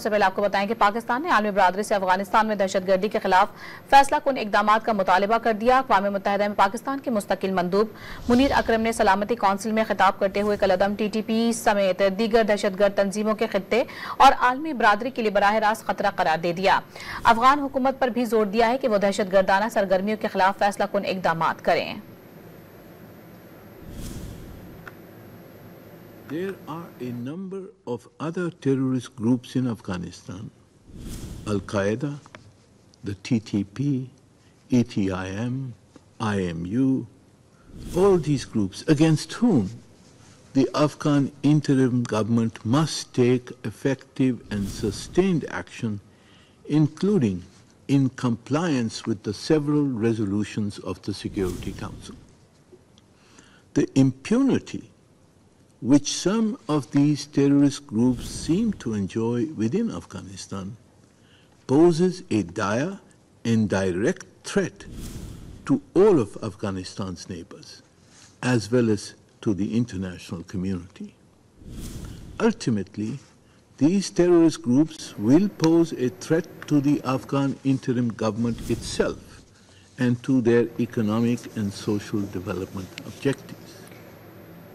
सबसे पहले आपको बताएं कि पाकिस्तान ने आलमी बरादरी से अफगानिस्तान में दहशतगर्दी के खिलाफ फैसला कुन इकदाम का मुतालबा कर दिया। अक़वाम मुत्तहिदा में पाकिस्तान के मुस्तकिल मंदूब मुनीर अकरम ने सलामती कौंसिल में खिताब करते हुए कलअदम TTP समेत दीगर दहशतगर्द तंजीमों के खित्ते और आलमी बरादरी के लिए बराह रास्त खतरा करार दे दिया। अफगान हुकूमत पर भी जोर दिया है कि वो दहशतगर्दाना सरगर्मियों के खिलाफ फैसला कुन इकदाम करें। There are a number of other terrorist groups in Afghanistan. Al-Qaeda, the TTP, ETIM, IMU, all these groups against whom the Afghan interim government must take effective and sustained action, including in compliance with the several resolutions of the Security Council. The impunity which some of these terrorist groups seem to enjoy within Afghanistan poses a dire and direct threat to all of Afghanistan's neighbors, as well as to the international community. Ultimately, these terrorist groups will pose a threat to the Afghan interim government itself and to their economic and social development objectives.